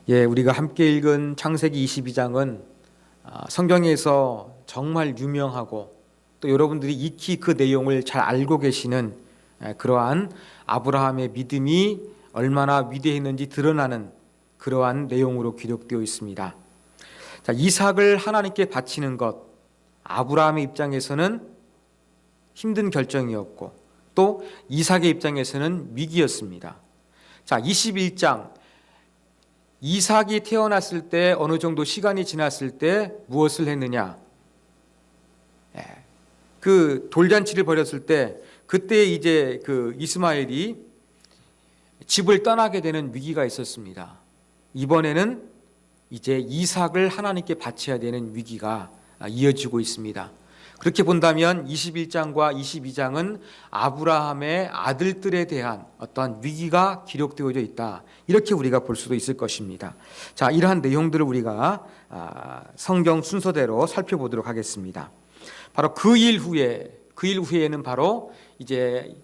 우리가 함께 읽은 창세기 22장은 성경에서 정말 유명하고 또 여러분들이 익히 그 내용을 잘 알고 계시는 그러한 아브라함의 믿음이 얼마나 위대했는지 드러나는 그러한 내용으로 기록되어 있습니다. 자, 이삭을 하나님께 바치는 것, 아브라함의 입장에서는 힘든 결정이었고 또 이삭의 입장에서는 위기였습니다. 자, 21장 이삭이 태어났을 때 어느 정도 시간이 지났을 때 무엇을 했느냐? 그 돌잔치를 벌였을 때 그때 이제 그 이스마엘이 집을 떠나게 되는 위기가 있었습니다. 이번에는 이제 이삭을 하나님께 바쳐야 되는 위기가 이어지고 있습니다. 그렇게 본다면 21장과 22장은 아브라함의 아들들에 대한 어떠한 위기가 기록되어져 있다. 이렇게 우리가 볼 수도 있을 것입니다. 자, 이러한 내용들을 우리가 성경 순서대로 살펴보도록 하겠습니다. 바로 그 일 후에는 바로 이제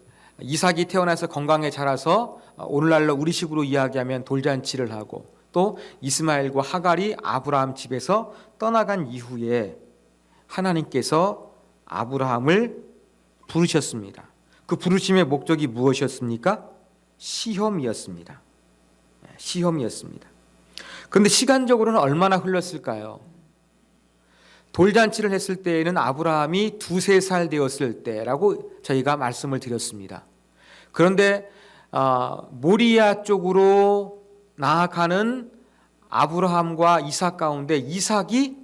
이삭이 태어나서 건강에 자라서 오늘날로 우리식으로 이야기하면 돌잔치를 하고 또 이스마엘과 하갈이 아브라함 집에서 떠나간 이후에 하나님께서 아브라함을 부르셨습니다. 그 부르심의 목적이 무엇이었습니까? 시험이었습니다. 시험이었습니다. 그런데 시간적으로는 얼마나 흘렀을까요? 돌잔치를 했을 때에는 아브라함이 2-3살 되었을 때라고 저희가 말씀을 드렸습니다. 그런데 모리아 쪽으로 나아가는 아브라함과 이삭 가운데 이삭이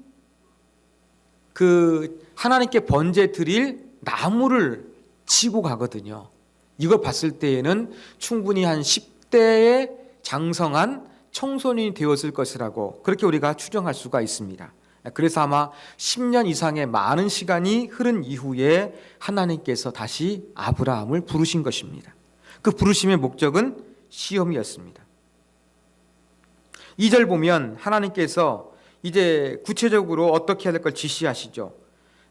그 하나님께 번제 드릴 나무를 치고 가거든요. 이걸 봤을 때에는 충분히 한 10대의 장성한 청소년이 되었을 것이라고 그렇게 우리가 추정할 수가 있습니다. 그래서 아마 10년 이상의 많은 시간이 흐른 이후에 하나님께서 다시 아브라함을 부르신 것입니다. 그 부르심의 목적은 시험이었습니다. 2절 보면 하나님께서 이제 구체적으로 어떻게 할 걸 지시하시죠.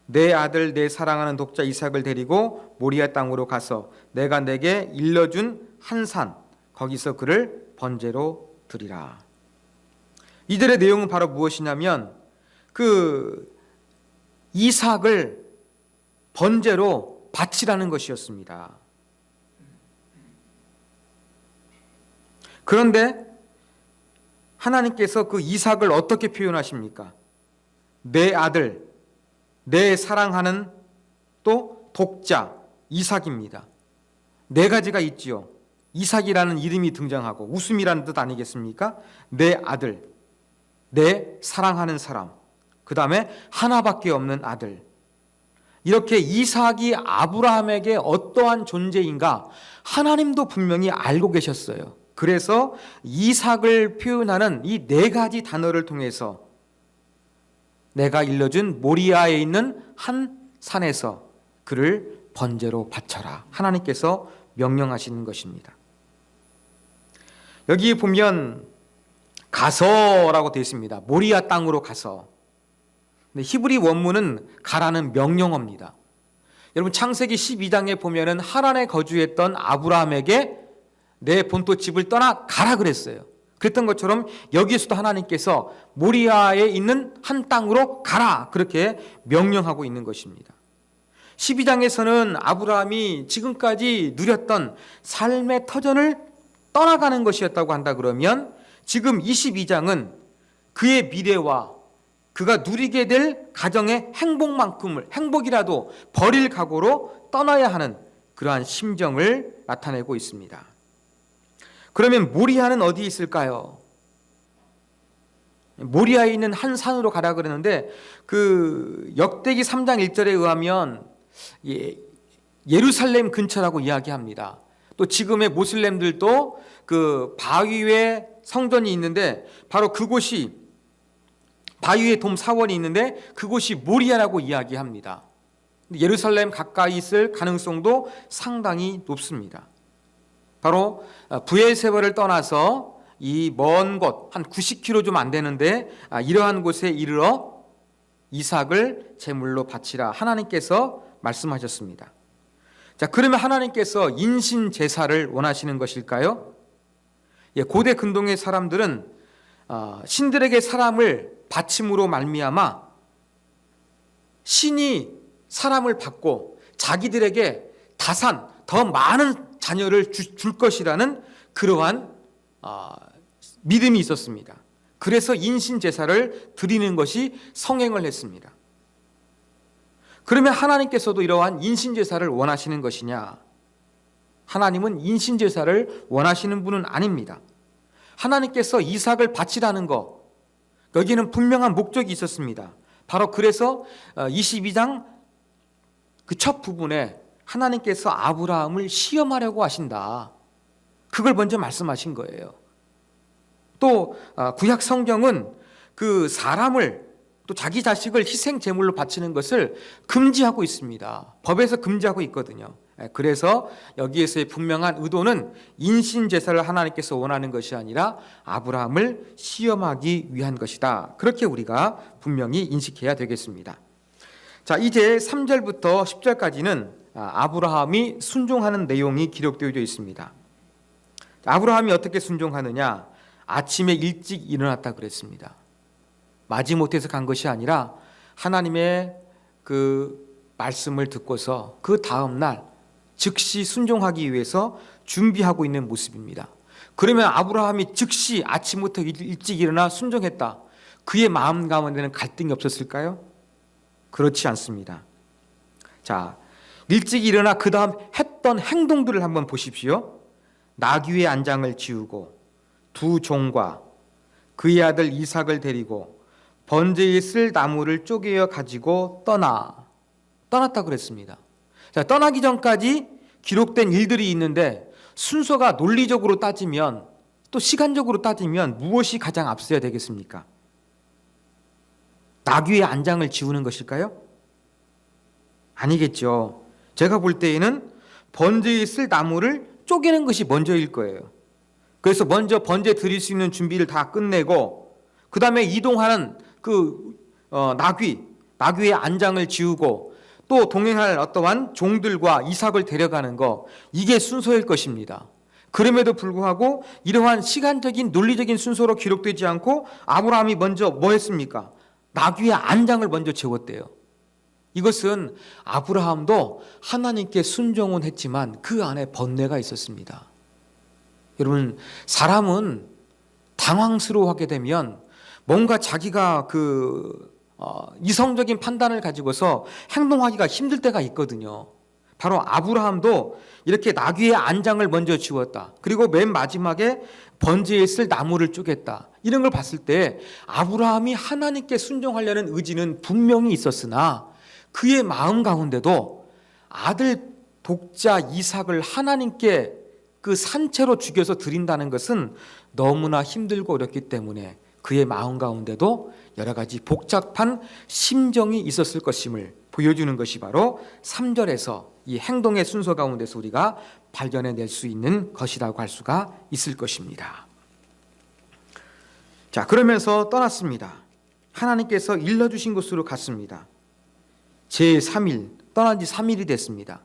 내 아들 내 사랑하는 독자 이삭을 데리고 모리아 땅으로 가서 내가 내게 일러준 한 산 거기서 그를 번제로 드리라. 이들의 내용은 바로 무엇이냐면 그 이삭을 번제로 바치라는 것이었습니다. 그런데 하나님께서 그 이삭을 어떻게 표현하십니까? 내 아들, 내 사랑하는 또 독자 이삭입니다. 4가지가 있지요. 이삭이라는 이름이 등장하고 웃음이라는 뜻 아니겠습니까? 내 아들, 내 사랑하는 사람, 그 다음에 하나밖에 없는 아들. 이렇게 이삭이 아브라함에게 어떠한 존재인가 하나님도 분명히 알고 계셨어요. 그래서 이삭을 표현하는 이 4가지 단어를 통해서 내가 일러준 모리아에 있는 한 산에서 그를 번제로 바쳐라. 하나님께서 명령하시는 것입니다. 여기 보면 가서라고 되어 있습니다. 모리아 땅으로 가서. 근데 히브리 원문은 가라는 명령어입니다. 여러분 창세기 12장에 보면은 하란에 거주했던 아브라함에게 내 본토 집을 떠나 가라 그랬어요. 그랬던 것처럼 여기에서도 하나님께서 모리아에 있는 한 땅으로 가라 그렇게 명령하고 있는 것입니다. 12장에서는 아브라함이 지금까지 누렸던 삶의 터전을 떠나가는 것이었다고 한다 그러면 지금 22장은 그의 미래와 그가 누리게 될 가정의 행복만큼을 행복이라도 버릴 각오로 떠나야 하는 그러한 심정을 나타내고 있습니다. 그러면 모리아는 어디에 있을까요? 모리아에 있는 한 산으로 가라 그러는데 그 역대기 3장 1절에 의하면 예루살렘 근처라고 이야기합니다. 또 지금의 모슬렘들도 그 바위에 성전이 있는데 바로 그곳이 바위에 돔 사원이 있는데 그곳이 모리아라고 이야기합니다. 예루살렘 가까이 있을 가능성도 상당히 높습니다. 바로 브엘세바를 떠나서 이 먼 곳 한 90km 좀 안 되는데 이러한 곳에 이르러 이삭을 제물로 바치라 하나님께서 말씀하셨습니다. 자, 그러면 하나님께서 인신 제사를 원하시는 것일까요? 고대 근동의 사람들은 신들에게 사람을 바침으로 말미암아 신이 사람을 받고 자기들에게 다산 더 많은 자녀를 줄 것이라는 그러한 믿음이 있었습니다. 그래서 인신 제사를 드리는 것이 성행을 했습니다. 그러면 하나님께서도 이러한 인신 제사를 원하시는 것이냐? 하나님은 인신 제사를 원하시는 분은 아닙니다. 하나님께서 이삭을 바치라는 것, 여기에는 분명한 목적이 있었습니다. 바로 그래서 22장 그 첫 부분에 하나님께서 아브라함을 시험하려고 하신다. 그걸 먼저 말씀하신 거예요. 또 구약 성경은 그 사람을 또 자기 자식을 희생 제물로 바치는 것을 금지하고 있습니다. 법에서 금지하고 있거든요. 그래서 여기에서의 분명한 의도는 인신 제사를 하나님께서 원하는 것이 아니라 아브라함을 시험하기 위한 것이다. 그렇게 우리가 분명히 인식해야 되겠습니다. 자, 이제 3절부터 10절까지는 아브라함이 순종하는 내용이 기록되어 있습니다. 아브라함이 어떻게 순종하느냐? 아침에 일찍 일어났다 그랬습니다. 마지못해서 간 것이 아니라 하나님의 그 말씀을 듣고서 그 다음 날 즉시 순종하기 위해서 준비하고 있는 모습입니다. 그러면 아브라함이 즉시 아침부터 일찍 일어나 순종했다. 그의 마음 가운데는 갈등이 없었을까요? 그렇지 않습니다. 자, 일찍 일어나 그 다음 했던 행동들을 한번 보십시오. 나귀의 안장을 지우고 두 종과 그의 아들 이삭을 데리고 번제에 쓸 나무를 쪼개어 가지고 떠났다 그랬습니다. 자, 떠나기 전까지 기록된 일들이 있는데 순서가 논리적으로 따지면 또 시간적으로 따지면 무엇이 가장 앞서야 되겠습니까? 나귀의 안장을 지우는 것일까요? 아니겠죠. 제가 볼 때에는 번제에 쓸 나무를 쪼개는 것이 먼저일 거예요. 그래서 먼저 번제 드릴 수 있는 준비를 다 끝내고 그 다음에 이동하는 나귀의 안장을 지우고 또 동행할 어떠한 종들과 이삭을 데려가는 거, 이게 순서일 것입니다. 그럼에도 불구하고 이러한 시간적인 논리적인 순서로 기록되지 않고 아브라함이 먼저 뭐 했습니까? 나귀의 안장을 먼저 지웠대요. 이것은 아브라함도 하나님께 순종은 했지만 그 안에 번뇌가 있었습니다. 여러분, 사람은 당황스러워하게 되면 뭔가 자기가 이성적인 판단을 가지고서 행동하기가 힘들 때가 있거든요. 바로 아브라함도 이렇게 나귀의 안장을 먼저 지웠다. 그리고 맨 마지막에 번제에 쓸 나무를 쪼갰다. 이런 걸 봤을 때 아브라함이 하나님께 순종하려는 의지는 분명히 있었으나 그의 마음 가운데도 아들 독자 이삭을 하나님께 그 산채로 죽여서 드린다는 것은 너무나 힘들고 어렵기 때문에 그의 마음 가운데도 여러 가지 복잡한 심정이 있었을 것임을 보여주는 것이 바로 3절에서 이 행동의 순서 가운데서 우리가 발견해낼 수 있는 것이라고 할 수가 있을 것입니다. 자, 그러면서 떠났습니다. 하나님께서 일러주신 곳으로 갔습니다. 제3일, 떠난 지 3일이 됐습니다.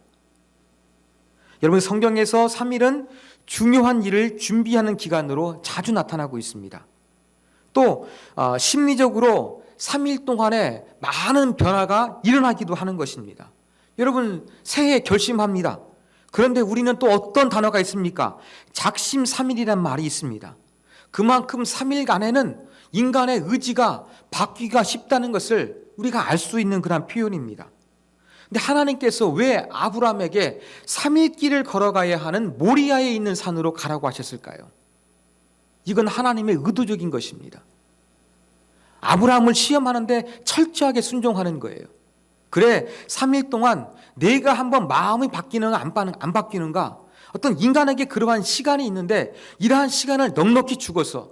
여러분, 성경에서 3일은 중요한 일을 준비하는 기간으로 자주 나타나고 있습니다. 또 심리적으로 3일 동안에 많은 변화가 일어나기도 하는 것입니다. 여러분, 새해 결심합니다. 그런데 우리는 또 어떤 단어가 있습니까? 작심 3일이란 말이 있습니다. 그만큼 3일간에는 인간의 의지가 바뀌기가 쉽다는 것을 우리가 알 수 있는 그런 표현입니다. 근데 하나님께서 왜 아브라함에게 3일 길을 걸어가야 하는 모리아에 있는 산으로 가라고 하셨을까요? 이건 하나님의 의도적인 것입니다. 아브라함을 시험하는데 철저하게 순종하는 거예요. 그래, 3일 동안 내가 한번 마음이 바뀌는가 안 바뀌는가, 어떤 인간에게 그러한 시간이 있는데 이러한 시간을 넉넉히 주고서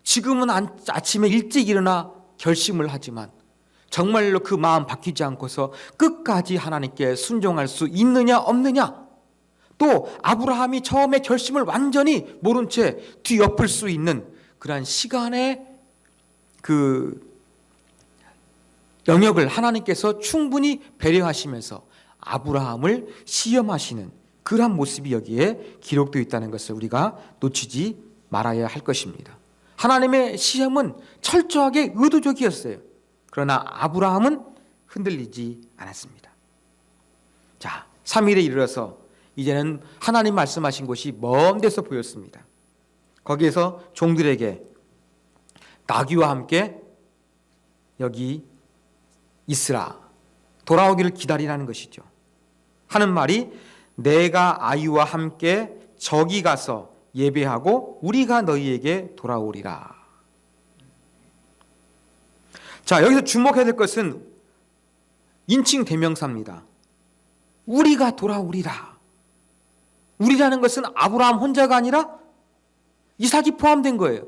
지금은 아침에 일찍 일어나 결심을 하지만 정말로 그 마음 바뀌지 않고서 끝까지 하나님께 순종할 수 있느냐 없느냐, 또 아브라함이 처음에 결심을 완전히 모른 채 뒤엎을 수 있는 그러한 시간의 그 영역을 하나님께서 충분히 배려하시면서 아브라함을 시험하시는 그러한 모습이 여기에 기록되어 있다는 것을 우리가 놓치지 말아야 할 것입니다. 하나님의 시험은 철저하게 의도적이었어요. 그러나 아브라함은 흔들리지 않았습니다. 자, 3일에 이르러서 이제는 하나님 말씀하신 곳이 먼 데서 보였습니다. 거기에서 종들에게 나귀와 함께 여기 있으라, 돌아오기를 기다리라는 것이죠. 하는 말이 내가 아이와 함께 저기 가서 예배하고 우리가 너희에게 돌아오리라. 자, 여기서 주목해야 될 것은 인칭 대명사입니다. 우리가 돌아오리라. 우리라는 것은 아브라함 혼자가 아니라 이삭이 포함된 거예요.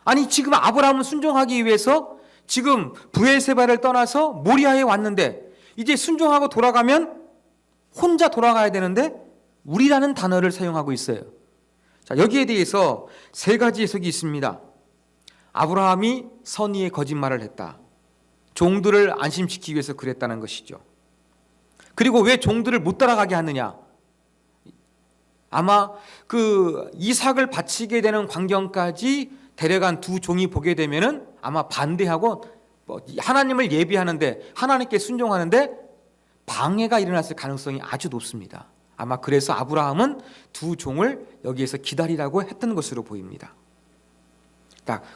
아니, 지금 아브라함은 순종하기 위해서 지금 브엘세바를 떠나서 모리아에 왔는데 이제 순종하고 돌아가면 혼자 돌아가야 되는데 우리라는 단어를 사용하고 있어요. 자, 여기에 대해서 세 가지 해석이 있습니다. 아브라함이 선의의 거짓말을 했다. 종들을 안심시키기 위해서 그랬다는 것이죠. 그리고 왜 종들을 못 따라가게 하느냐? 아마 그 이삭을 바치게 되는 광경까지 데려간 두 종이 보게 되면은 아마 반대하고 하나님을 예비하는데, 하나님께 순종하는데 방해가 일어났을 가능성이 아주 높습니다. 아마 그래서 아브라함은 두 종을 여기에서 기다리라고 했던 것으로 보입니다.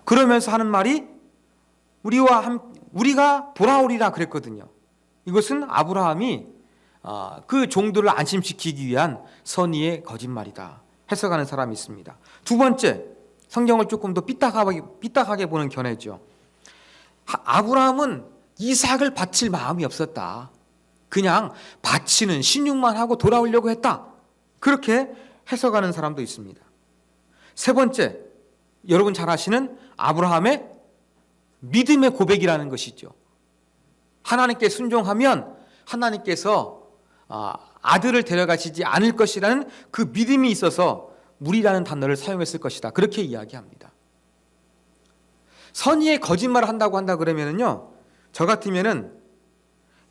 그러면서 하는 말이 우리가 돌아오리라 그랬거든요. 이것은 아브라함이 그 종들을 안심시키기 위한 선의의 거짓말이다 해석하는 사람이 있습니다. 두 번째, 성경을 조금 더 삐딱하게 보는 견해죠. 아브라함은 이삭을 바칠 마음이 없었다. 그냥 바치는 신용만 하고 돌아오려고 했다. 그렇게 해석하는 사람도 있습니다. 세 번째, 여러분 잘 아시는 아브라함의 믿음의 고백이라는 것이죠. 하나님께 순종하면 하나님께서 아들을 데려가시지 않을 것이라는 그 믿음이 있어서 무리라는 단어를 사용했을 것이다. 그렇게 이야기합니다. 선의의 거짓말을 한다고 그러면은요, 저 같으면은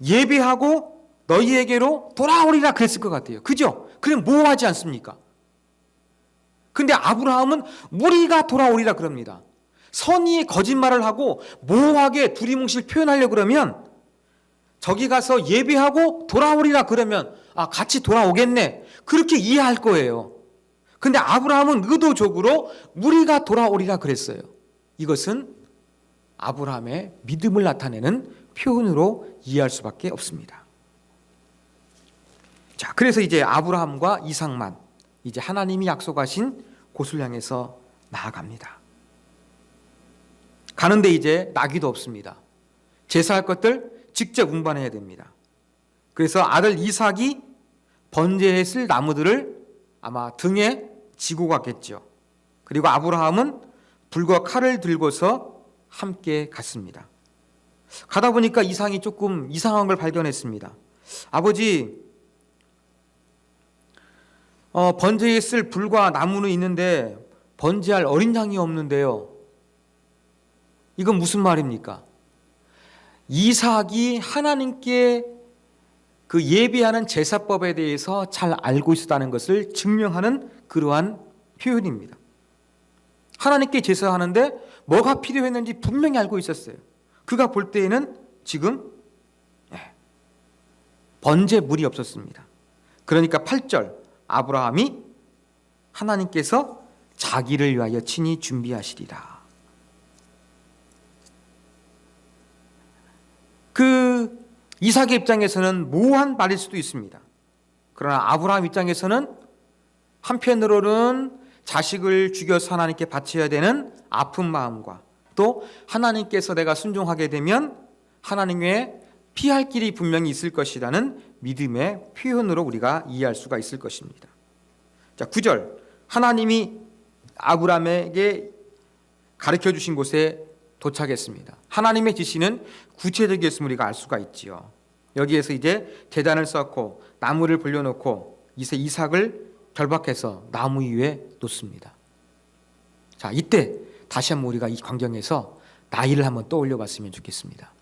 예배하고 너희에게로 돌아오리라 그랬을 것 같아요. 그죠? 그럼 모호하지 않습니까? 근데 아브라함은 우리가 돌아오리라 그럽니다. 선의의 거짓말을 하고 모호하게 두리뭉실 표현하려고 그러면 저기 가서 예배하고 돌아오리라 그러면 같이 돌아오겠네. 그렇게 이해할 거예요. 근데 아브라함은 의도적으로 우리가 돌아오리라 그랬어요. 이것은 아브라함의 믿음을 나타내는 표현으로 이해할 수밖에 없습니다. 자, 그래서 이제 아브라함과 이삭만 이제 하나님이 약속하신 곳을 향해서 나아갑니다. 가는데 이제 나귀도 없습니다. 제사할 것들 직접 운반해야 됩니다. 그래서 아들 이삭이 번제했을 나무들을 아마 등에 지고 갔겠죠. 그리고 아브라함은 불과 칼을 들고서 함께 갔습니다. 가다 보니까 이삭이 조금 이상한 걸 발견했습니다. 아버지, 번제했을 불과 나무는 있는데 번제할 어린 양이 없는데요. 이건 무슨 말입니까? 이삭이 하나님께 그 예배하는 제사법에 대해서 잘 알고 있었다는 것을 증명하는 그러한 표현입니다. 하나님께 제사하는데 뭐가 필요했는지 분명히 알고 있었어요. 그가 볼 때에는 지금 번제물이 없었습니다. 그러니까 8절, 아브라함이 하나님께서 자기를 위하여 친히 준비하시리라. 그 이삭의 입장에서는 모호한 말일 수도 있습니다. 그러나 아브라함 입장에서는 한편으로는 자식을 죽여서 하나님께 바쳐야 되는 아픈 마음과 또 하나님께서 내가 순종하게 되면 하나님의 피할 길이 분명히 있을 것이라는 믿음의 표현으로 우리가 이해할 수가 있을 것입니다. 자, 9절, 하나님이 아브라함에게 가르쳐 주신 곳에 도착했습니다. 하나님의 지시는 구체적이었음을 우리가 알 수가 있지요. 여기에서 이제 제단을 쌓고 나무를 불려놓고 이제 이삭을 결박해서 나무 위에 놓습니다. 자, 이때 다시 한번 우리가 이 광경에서 나이를 한번 떠올려 봤으면 좋겠습니다.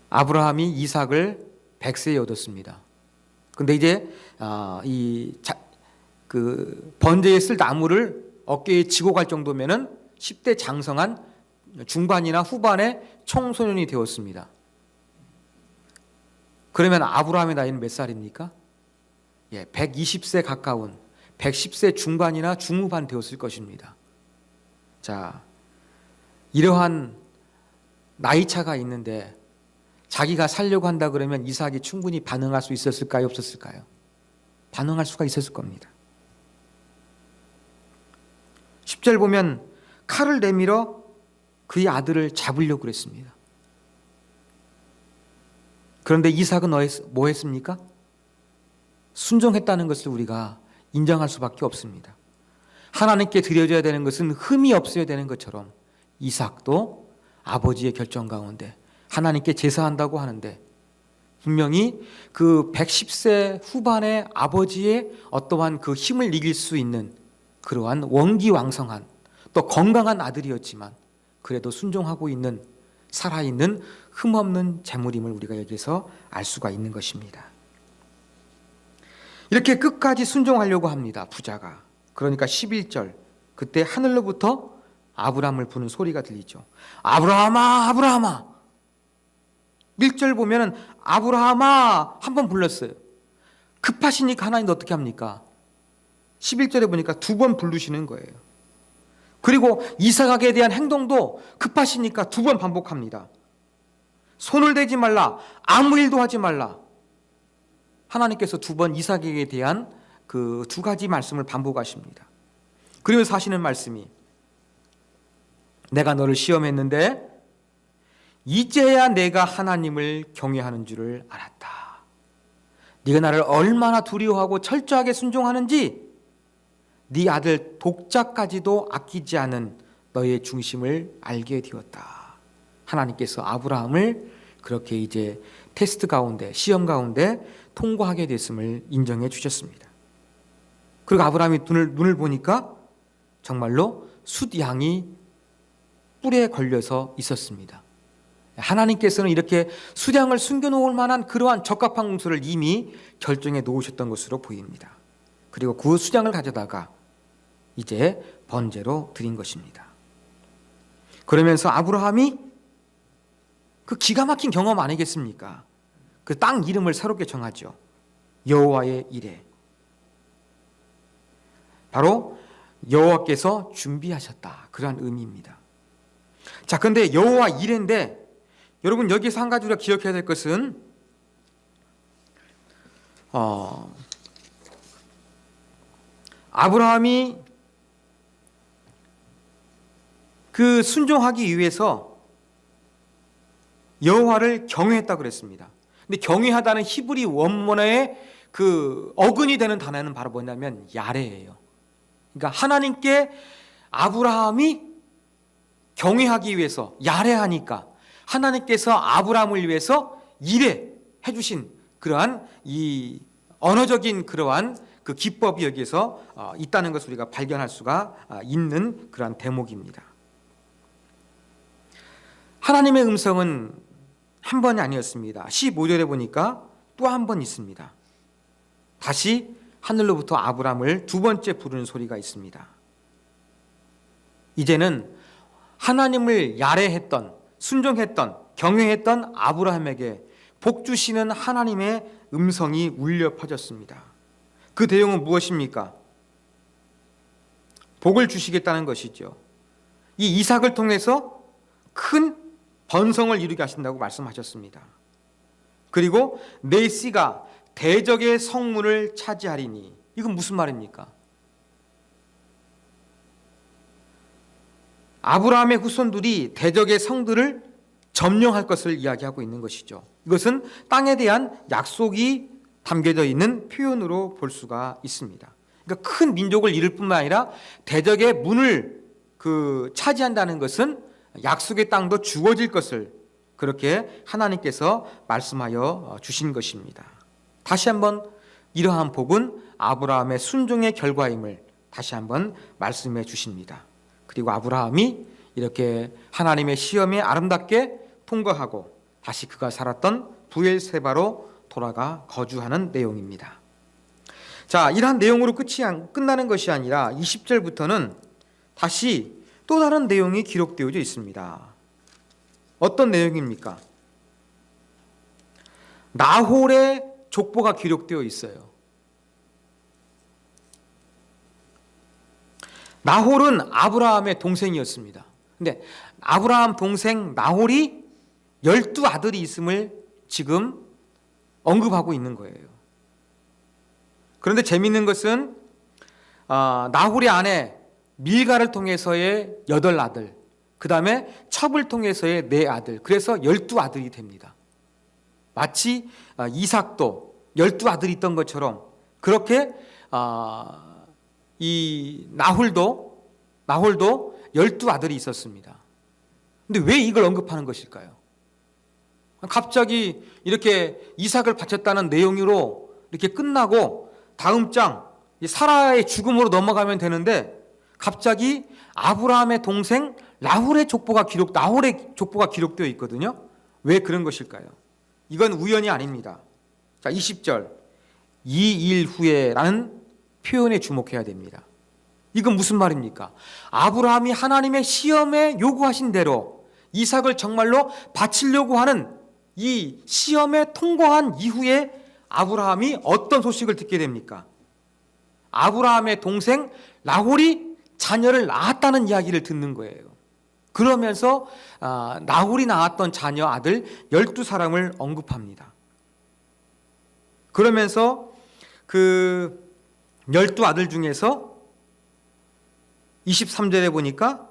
아브라함이 이삭을 100세에 얻었습니다. 근데 이제 그 번제에 쓸 나무를 어깨에 지고 갈 정도면은 10대 장성한 중반이나 후반의 청소년이 되었습니다. 그러면 아브라함의 나이는 몇 살입니까? 120세 가까운 110세 중반이나 중후반 되었을 것입니다. 자, 이러한 나이 차가 있는데 자기가 살려고 한다 그러면 이삭이 충분히 반응할 수 있었을까요? 없었을까요? 반응할 수가 있었을 겁니다. 10절 보면 칼을 내밀어 그의 아들을 잡으려고 그랬습니다. 그런데 이삭은 뭐 했습니까? 순종했다는 것을 우리가 인정할 수밖에 없습니다. 하나님께 드려져야 되는 것은 흠이 없어야 되는 것처럼 이삭도 아버지의 결정 가운데 하나님께 제사한다고 하는데 분명히 그 110세 후반의 아버지의 어떠한 그 힘을 이길 수 있는 그러한 원기왕성한 또 건강한 아들이었지만 그래도 순종하고 있는 살아있는 흠없는 재물임을 우리가 여기서 알 수가 있는 것입니다. 이렇게 끝까지 순종하려고 합니다. 부자가. 그러니까 11절 그때 하늘로부터 아브라함을 부르는 소리가 들리죠. 아브라함아 아브라함아. 1절 보면은 아브라함아 한 번 불렀어요. 급하시니까 하나님 어떻게 합니까? 11절에 보니까 2번 부르시는 거예요. 그리고 이삭에게 대한 행동도 급하시니까 2번 반복합니다. 손을 대지 말라. 아무 일도 하지 말라. 하나님께서 2번 이삭에게 대한 그 2가지 말씀을 반복하십니다. 그러면서 하시는 말씀이 내가 너를 시험했는데 이제야 내가 하나님을 경외하는 줄을 알았다. 네가 나를 얼마나 두려워하고 철저하게 순종하는지 네 아들 독자까지도 아끼지 않은 너의 중심을 알게 되었다. 하나님께서 아브라함을 그렇게 이제 테스트 가운데 시험 가운데 통과하게 됐음을 인정해 주셨습니다. 그리고 아브라함이 눈을 보니까 정말로 숫양이 뿔에 걸려서 있었습니다. 하나님께서는 이렇게 숫양을 숨겨놓을 만한 그러한 적합한 공소를 이미 결정해 놓으셨던 것으로 보입니다. 그리고 그 숫양을 가져다가 이제 번제로 드린 것입니다. 그러면서 아브라함이 그 기가 막힌 경험 아니겠습니까? 그 땅 이름을 새롭게 정하죠. 여호와의 이레. 바로 여호와께서 준비하셨다. 그러한 의미입니다. 자, 그런데 여호와 이레인데 여러분 여기서 한 가지 우리가 기억해야 될 것은 아브라함이 그 순종하기 위해서 여호와를 경외했다고 그랬습니다. 근데 경외하다는 히브리 원문의 그 어근이 되는 단어는 바로 뭐냐면 야레예요. 그러니까 하나님께 아브라함이 경외하기 위해서 야레하니까 하나님께서 아브라함을 위해서 이레 해주신 그러한 이 언어적인 그러한 그 기법이 여기에서 있다는 것을 우리가 발견할 수가 있는 그러한 대목입니다. 하나님의 음성은 한 번이 아니었습니다. 15절에 보니까 또 한 번 있습니다. 다시 하늘로부터 아브라함을 2번째 부르는 소리가 있습니다. 이제는 하나님을 야레했던 순종했던 경외했던 아브라함에게 복 주시는 하나님의 음성이 울려 퍼졌습니다. 그 내용은 무엇입니까? 복을 주시겠다는 것이죠. 이 이삭을 통해서 큰 번성을 이루게 하신다고 말씀하셨습니다. 그리고 내 씨가 대적의 성문을 차지하리니 이건 무슨 말입니까? 아브라함의 후손들이 대적의 성들을 점령할 것을 이야기하고 있는 것이죠. 이것은 땅에 대한 약속이 담겨져 있는 표현으로 볼 수가 있습니다. 그러니까 큰 민족을 이룰 뿐만 아니라 대적의 문을 차지한다는 것은 약속의 땅도 주어질 것을 그렇게 하나님께서 말씀하여 주신 것입니다. 다시 한번 이러한 복은 아브라함의 순종의 결과임을 다시 한번 말씀해 주십니다. 그리고 아브라함이 이렇게 하나님의 시험에 아름답게 통과하고 다시 그가 살았던 부엘세바로 돌아가 거주하는 내용입니다. 자, 이러한 내용으로 끝나는 것이 아니라 20절부터는 다시 또 다른 내용이 기록되어져 있습니다. 어떤 내용입니까? 나홀의 족보가 기록되어 있어요. 나홀은 아브라함의 동생이었습니다. 근데 아브라함 동생 나홀이 12아들이 있음을 지금 언급하고 있는 거예요. 그런데 재미있는 것은 나홀의 아내 밀가를 통해서의 8아들, 그 다음에 첩을 통해서의 4아들, 그래서 12아들이 됩니다. 마치 이삭도 12아들이 있던 것처럼 그렇게 이 나홀도 12아들이 있었습니다. 근데 왜 이걸 언급하는 것일까요? 갑자기 이렇게 이삭을 바쳤다는 내용으로 이렇게 끝나고 다음 장 사라의 죽음으로 넘어가면 되는데 갑자기 아브라함의 동생 나홀의 족보가 기록되어 있거든요. 왜 그런 것일까요? 이건 우연이 아닙니다. 자, 20절 2일 후에라는 표현에 주목해야 됩니다. 이건 무슨 말입니까? 아브라함이 하나님의 시험에 요구하신 대로 이삭을 정말로 바치려고 하는 이 시험에 통과한 이후에 아브라함이 어떤 소식을 듣게 됩니까? 아브라함의 동생 나홀이 자녀를 낳았다는 이야기를 듣는 거예요. 그러면서 나홀이 낳았던 자녀 아들 12사람을 언급합니다. 그러면서 그 12아들 중에서 23절에 보니까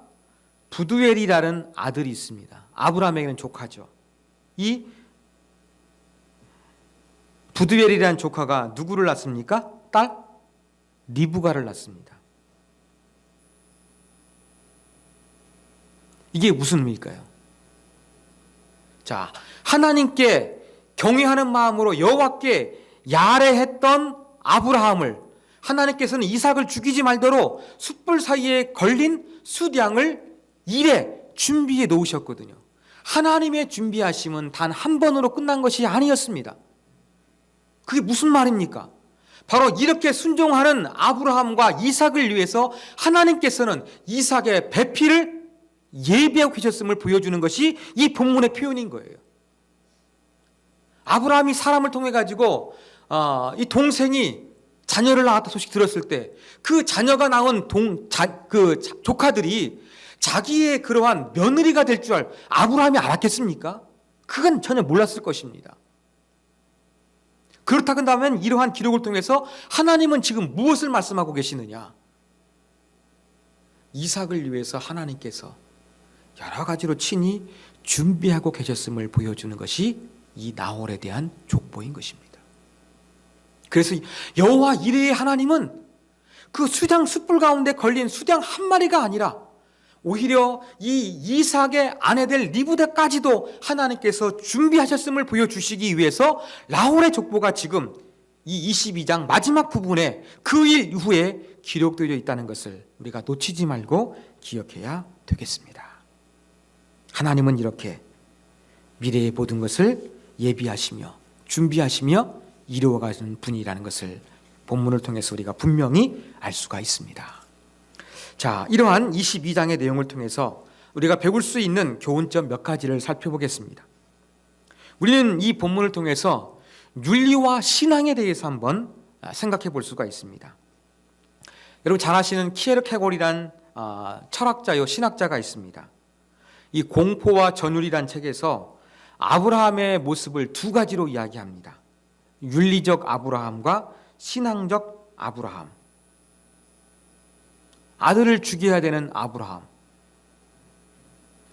부두엘이라는 아들이 있습니다. 아브라함에게는 조카죠. 이 부두엘이라는 조카가 누구를 낳습니까? 딸 리브가를 낳습니다. 이게 무슨 의미일까요? 자, 하나님께 경외하는 마음으로 여호와께 야례했던 아브라함을 하나님께서는 이삭을 죽이지 말도록 숯불 사이에 걸린 숫양을 일에 준비해 놓으셨거든요. 하나님의 준비하심은 단 한 번으로 끝난 것이 아니었습니다. 그게 무슨 말입니까? 바로 이렇게 순종하는 아브라함과 이삭을 위해서 하나님께서는 이삭의 배필을 예비하고 계셨음을 보여주는 것이 이 본문의 표현인 거예요. 아브라함이 사람을 통해 가지고 이 동생이 자녀를 낳았다 소식 들었을 때 그 자녀가 낳은 조카들이 자기의 그러한 며느리가 될 줄 아브라함이 알았겠습니까? 그건 전혀 몰랐을 것입니다. 그렇다 한다면 이러한 기록을 통해서 하나님은 지금 무엇을 말씀하고 계시느냐? 이삭을 위해서 하나님께서 여러 가지로 친히 준비하고 계셨음을 보여주는 것이 이 나홀에 대한 족보인 것입니다. 그래서 여호와 이레의 하나님은 그 수장 숯불 가운데 걸린 수장 한 마리가 아니라 오히려 이 이삭의 아내될 리브가까지도 하나님께서 준비하셨음을 보여주시기 위해서 나홀의 족보가 지금 이 22장 마지막 부분에 그 일 이후에 기록되어 있다는 것을 우리가 놓치지 말고 기억해야 되겠습니다. 하나님은 이렇게 미래의 모든 것을 예비하시며 준비하시며 이루어가는 분이라는 것을 본문을 통해서 우리가 분명히 알 수가 있습니다. 자, 이러한 22장의 내용을 통해서 우리가 배울 수 있는 교훈점 몇 가지를 살펴보겠습니다. 우리는 이 본문을 통해서 윤리와 신앙에 대해서 한번 생각해 볼 수가 있습니다. 여러분 잘 아시는 키에르케고르라는 철학자요 신학자가 있습니다. 이 공포와 전율이란 책에서 아브라함의 모습을 두 가지로 이야기합니다. 윤리적 아브라함과 신앙적 아브라함. 아들을 죽여야 되는 아브라함.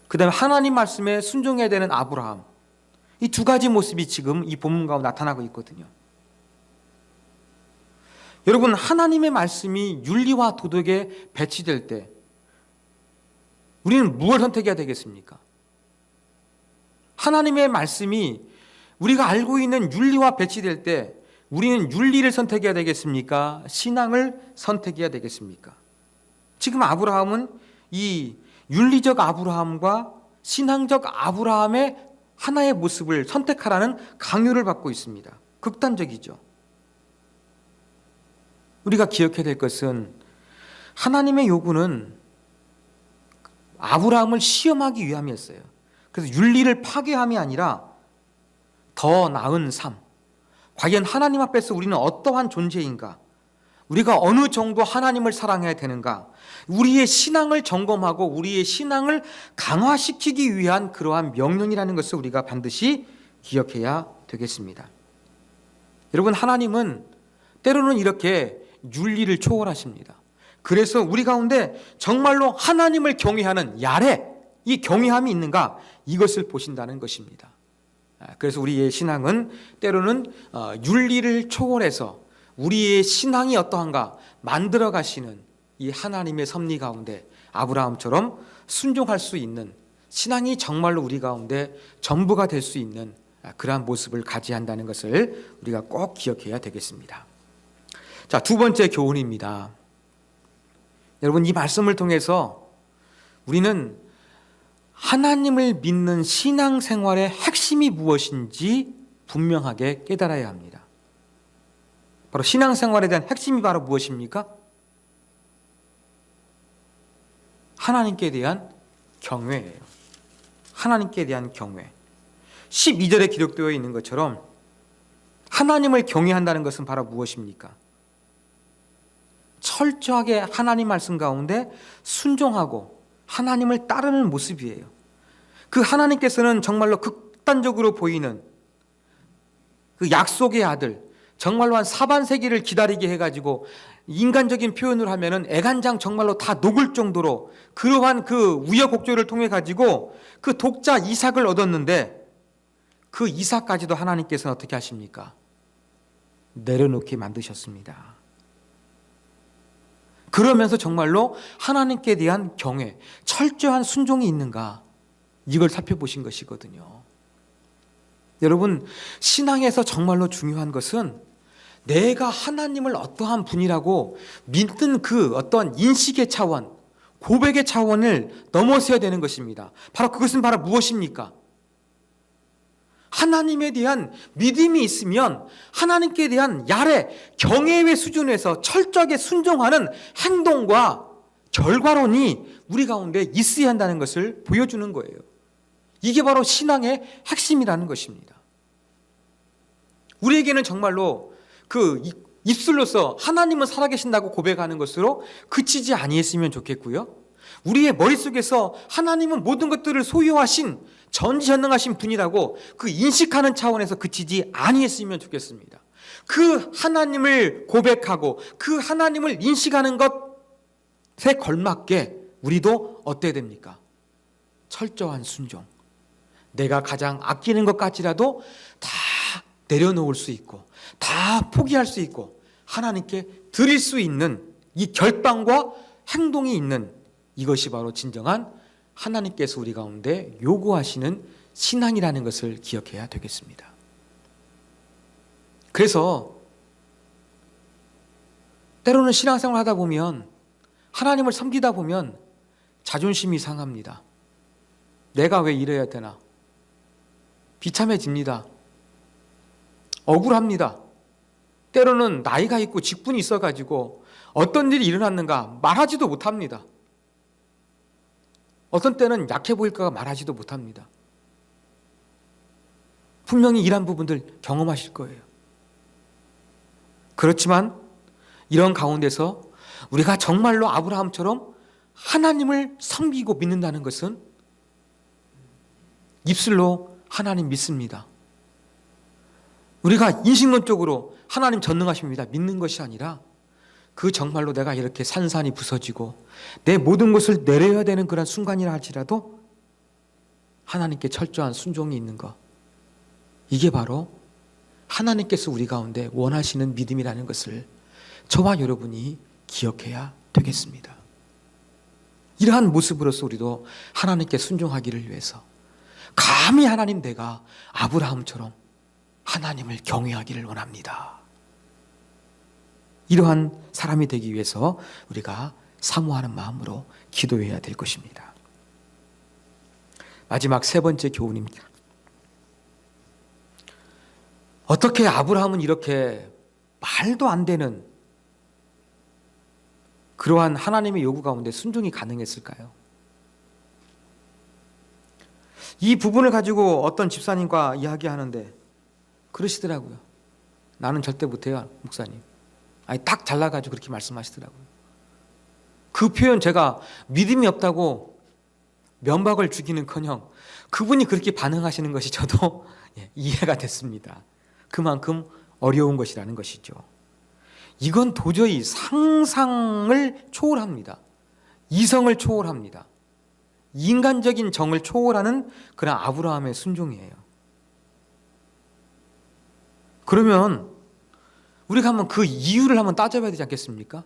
그 다음에 하나님 말씀에 순종해야 되는 아브라함. 이 두 가지 모습이 지금 이 본문 가운데 나타나고 있거든요. 여러분 하나님의 말씀이 윤리와 도덕에 배치될 때 우리는 무엇을 선택해야 되겠습니까? 하나님의 말씀이 우리가 알고 있는 윤리와 배치될 때 우리는 윤리를 선택해야 되겠습니까? 신앙을 선택해야 되겠습니까? 지금 아브라함은 이 윤리적 아브라함과 신앙적 아브라함의 하나의 모습을 선택하라는 강요를 받고 있습니다. 극단적이죠. 우리가 기억해야 될 것은 하나님의 요구는 아브라함을 시험하기 위함이었어요. 그래서 윤리를 파괴함이 아니라 더 나은 삶, 과연 하나님 앞에서 우리는 어떠한 존재인가, 우리가 어느 정도 하나님을 사랑해야 되는가, 우리의 신앙을 점검하고 우리의 신앙을 강화시키기 위한 그러한 명령이라는 것을 우리가 반드시 기억해야 되겠습니다. 여러분, 하나님은 때로는 이렇게 윤리를 초월하십니다. 그래서 우리 가운데 정말로 하나님을 경외하는 야레, 이 경외함이 있는가, 이것을 보신다는 것입니다. 그래서 우리의 신앙은 때로는 윤리를 초월해서 우리의 신앙이 어떠한가 만들어 가시는 이 하나님의 섭리 가운데 아브라함처럼 순종할 수 있는, 신앙이 정말로 우리 가운데 전부가 될 수 있는 그러한 모습을 가져야 한다는 것을 우리가 꼭 기억해야 되겠습니다. 자, 두 번째 교훈입니다. 여러분, 이 말씀을 통해서 우리는 하나님을 믿는 신앙생활의 핵심이 무엇인지 분명하게 깨달아야 합니다. 바로 신앙생활에 대한 핵심이 바로 무엇입니까? 하나님께 대한 경외예요. 하나님께 대한 경외. 12절에 기록되어 있는 것처럼 하나님을 경외한다는 것은 바로 무엇입니까? 철저하게 하나님 말씀 가운데 순종하고 하나님을 따르는 모습이에요. 그 하나님께서는 정말로 극단적으로 보이는 그 약속의 아들, 정말로 한 사반세기를 기다리게 해가지고 인간적인 표현을 하면은 애간장 정말로 다 녹을 정도로 그러한 그 우여곡절을 통해 가지고 그 독자 이삭을 얻었는데, 그 이삭까지도 하나님께서는 어떻게 하십니까? 내려놓게 만드셨습니다. 그러면서 정말로 하나님께 대한 경외, 철저한 순종이 있는가, 이걸 살펴보신 것이거든요. 여러분, 신앙에서 정말로 중요한 것은 내가 하나님을 어떠한 분이라고 믿는 그 어떤 인식의 차원, 고백의 차원을 넘어서야 되는 것입니다. 바로 그것은 바로 무엇입니까? 하나님에 대한 믿음이 있으면 하나님께 대한 야레, 경외의 수준에서 철저하게 순종하는 행동과 결과론이 우리 가운데 있어야 한다는 것을 보여주는 거예요. 이게 바로 신앙의 핵심이라는 것입니다. 우리에게는 정말로 그 입술로서 하나님은 살아계신다고 고백하는 것으로 그치지 아니했으면 좋겠고요. 우리의 머릿속에서 하나님은 모든 것들을 소유하신 전지전능하신 분이라고 그 인식하는 차원에서 그치지 아니했으면 좋겠습니다. 그 하나님을 고백하고 그 하나님을 인식하는 것에 걸맞게 우리도 어때야 됩니까? 철저한 순종. 내가 가장 아끼는 것까지라도 다 내려놓을 수 있고 다 포기할 수 있고 하나님께 드릴 수 있는 이 결단과 행동이 있는, 이것이 바로 진정한 하나님께서 우리 가운데 요구하시는 신앙이라는 것을 기억해야 되겠습니다. 그래서 때로는 신앙생활 하다 보면, 하나님을 섬기다 보면 자존심이 상합니다. 내가 왜 이래야 되나? 비참해집니다. 억울합니다. 때로는 나이가 있고 직분이 있어가지고 어떤 일이 일어났는가 말하지도 못합니다. 어떤 때는 약해 보일까 말하지도 못합니다. 분명히 이런 부분들 경험하실 거예요. 그렇지만 이런 가운데서 우리가 정말로 아브라함처럼 하나님을 섬기고 믿는다는 것은 입술로 하나님 믿습니다, 우리가 인식론적으로 하나님 전능하십니다 믿는 것이 아니라, 그 정말로 내가 이렇게 산산이 부서지고 내 모든 것을 내려야 되는 그런 순간이라 할지라도 하나님께 철저한 순종이 있는 것, 이게 바로 하나님께서 우리 가운데 원하시는 믿음이라는 것을 저와 여러분이 기억해야 되겠습니다. 이러한 모습으로서 우리도 하나님께 순종하기를 위해서 감히 하나님, 내가 아브라함처럼 하나님을 경외하기를 원합니다. 이러한 사람이 되기 위해서 우리가 사모하는 마음으로 기도해야 될 것입니다. 마지막 세 번째 교훈입니다. 어떻게 아브라함은 이렇게 말도 안 되는 그러한 하나님의 요구 가운데 순종이 가능했을까요? 이 부분을 가지고 어떤 집사님과 이야기하는데 그러시더라고요. 나는 절대 못해요, 목사님. 아니, 딱 잘라가지고 그렇게 말씀하시더라고요. 그 표현 제가 믿음이 없다고 면박을 주기는커녕 그분이 그렇게 반응하시는 것이 저도 이해가 됐습니다. 그만큼 어려운 것이라는 것이죠. 이건 도저히 상상을 초월합니다. 이성을 초월합니다. 인간적인 정을 초월하는 그런 아브라함의 순종이에요. 그러면 우리가 한번 그 이유를 한번 따져봐야 되지 않겠습니까?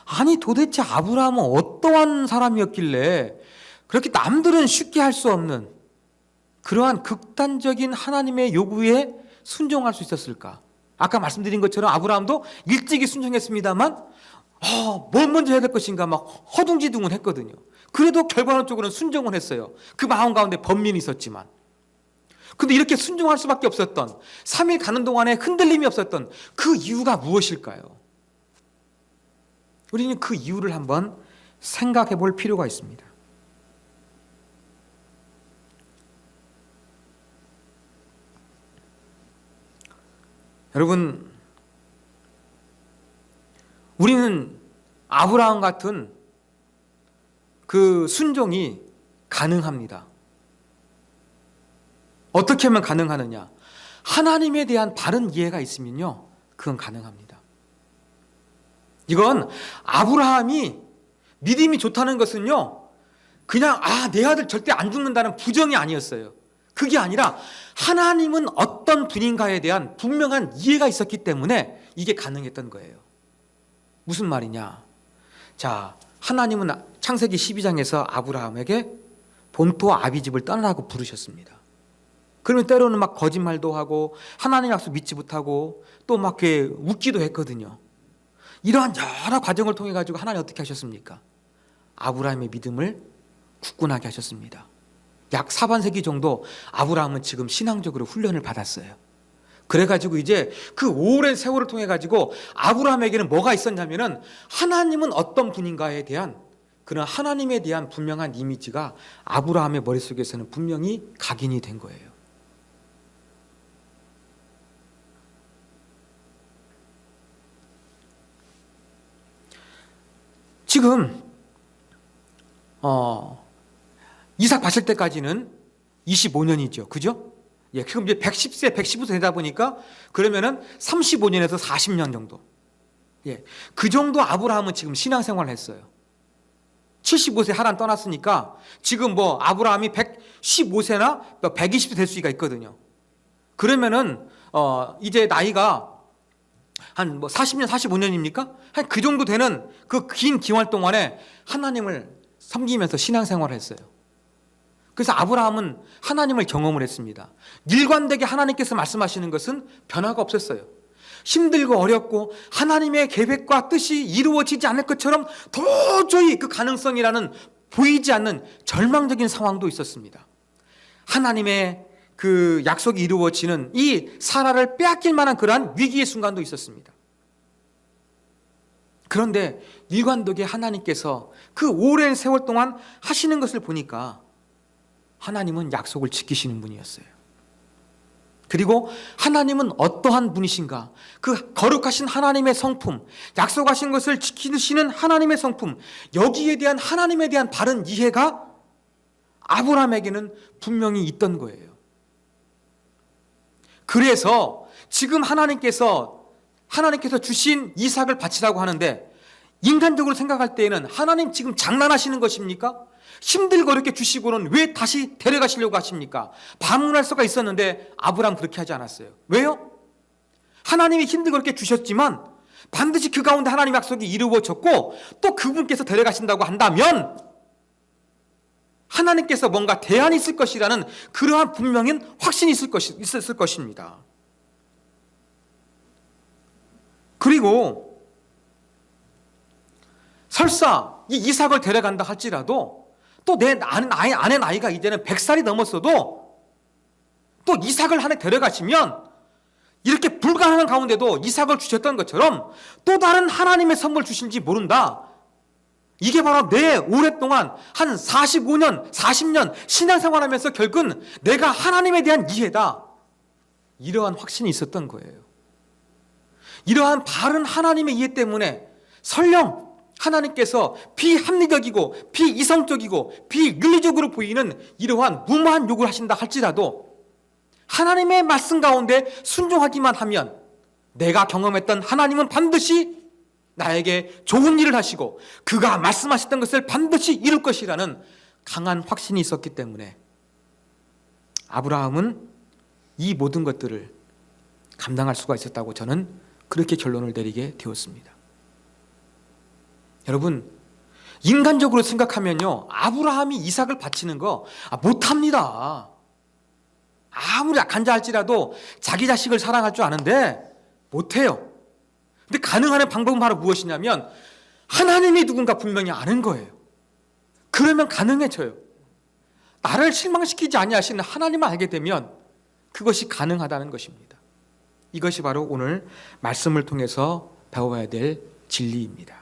아니, 도대체 아브라함은 어떠한 사람이었길래 그렇게 남들은 쉽게 할 수 없는 그러한 극단적인 하나님의 요구에 순종할 수 있었을까? 아까 말씀드린 것처럼 아브라함도 일찍이 순종했습니다만 뭘 먼저 해야 될 것인가 막 허둥지둥은 했거든요. 그래도 결과론적으로는 순종을 했어요. 그 마음 가운데 번민이 있었지만. 근데 이렇게 순종할 수밖에 없었던, 3일 가는 동안에 흔들림이 없었던 그 이유가 무엇일까요? 우리는 그 이유를 한번 생각해 볼 필요가 있습니다. 여러분, 우리는 아브라함 같은 그 순종이 가능합니다. 어떻게 하면 가능하느냐? 하나님에 대한 바른 이해가 있으면요, 그건 가능합니다. 이건 아브라함이 믿음이 좋다는 것은요, 그냥 내 아들 절대 안 죽는다는 부정이 아니었어요. 그게 아니라 하나님은 어떤 분인가에 대한 분명한 이해가 있었기 때문에 이게 가능했던 거예요. 무슨 말이냐? 자, 하나님은 창세기 12장에서 아브라함에게 본토 아비집을 떠나라고 부르셨습니다. 그러면 때로는 막 거짓말도 하고 하나님 약속 믿지 못하고 또 막 웃기도 했거든요. 이러한 여러 과정을 통해 가지고 하나님 어떻게 하셨습니까? 아브라함의 믿음을 굳건하게 하셨습니다. 약 4반세기 정도 아브라함은 지금 신앙적으로 훈련을 받았어요. 그래가지고 이제 그 오랜 세월을 통해 가지고 아브라함에게는 뭐가 있었냐면은 하나님은 어떤 분인가에 대한 그런 하나님에 대한 분명한 이미지가 아브라함의 머릿속에서는 분명히 각인이 된 거예요. 지금 이삭 봤을 때까지는 25년이죠. 그죠? 예, 그럼 이제 110세, 115세 되다 보니까 그러면은 35년에서 40년 정도. 예, 그 정도 아브라함은 지금 신앙생활을 했어요. 75세 하란 떠났으니까 지금 뭐 아브라함이 115세나 120세 될 수가 있거든요. 그러면은 이제 나이가 한 뭐 40년, 45년입니까? 한 그 정도 되는 그 긴 기활 동안에 하나님을 섬기면서 신앙생활을 했어요. 그래서 아브라함은 하나님을 경험을 했습니다. 일관되게 하나님께서 말씀하시는 것은 변화가 없었어요. 힘들고 어렵고 하나님의 계획과 뜻이 이루어지지 않을 것처럼 도저히 그 가능성이라는 보이지 않는 절망적인 상황도 있었습니다. 하나님의 그 약속이 이루어지는 이 사라를 빼앗길 만한 그러한 위기의 순간도 있었습니다. 그런데 일관되게 하나님께서 그 오랜 세월 동안 하시는 것을 보니까 하나님은 약속을 지키시는 분이었어요. 그리고 하나님은 어떠한 분이신가? 그 거룩하신 하나님의 성품, 약속하신 것을 지키시는 하나님의 성품, 여기에 대한 하나님에 대한 바른 이해가 아브라함에게는 분명히 있던 거예요. 그래서 지금 하나님께서 주신 이삭을 바치라고 하는데 인간적으로 생각할 때에는 하나님 지금 장난하시는 것입니까? 힘들고 어렵게 주시고는 왜 다시 데려가시려고 하십니까? 반문할 수가 있었는데 아브라함 그렇게 하지 않았어요. 왜요? 하나님이 힘들고 어렵게 주셨지만 반드시 그 가운데 하나님의 약속이 이루어졌고 또 그분께서 데려가신다고 한다면 하나님께서 뭔가 대안이 있을 것이라는 그러한 분명한 확신이 있었을 것입니다. 그리고 설사 이 이삭을 데려간다 할지라도 또 내 아내 나이가 이제는 100살이 넘었어도 또 이삭을 하나 데려가시면 이렇게 불가능한 가운데도 이삭을 주셨던 것처럼 또 다른 하나님의 선물 주신지 모른다. 이게 바로 내 오랫동안 한 45년, 40년 신앙생활하면서 겪은 내가 하나님에 대한 이해다. 이러한 확신이 있었던 거예요. 이러한 바른 하나님의 이해 때문에 설령 하나님께서 비합리적이고 비이성적이고 비윤리적으로 보이는 이러한 무모한 요구를 하신다 할지라도 하나님의 말씀 가운데 순종하기만 하면 내가 경험했던 하나님은 반드시 나에게 좋은 일을 하시고 그가 말씀하셨던 것을 반드시 이룰 것이라는 강한 확신이 있었기 때문에 아브라함은 이 모든 것들을 감당할 수가 있었다고 저는 그렇게 결론을 내리게 되었습니다. 여러분, 인간적으로 생각하면요, 아브라함이 이삭을 바치는 거 못합니다. 아무리 약한자 할지라도 자기 자식을 사랑할 줄 아는데 못해요. 근데 가능한 방법은 바로 무엇이냐면 하나님이 누군가 분명히 아는 거예요. 그러면 가능해져요. 나를 실망시키지 아니하시는 하나님을 알게 되면 그것이 가능하다는 것입니다. 이것이 바로 오늘 말씀을 통해서 배워야 될 진리입니다.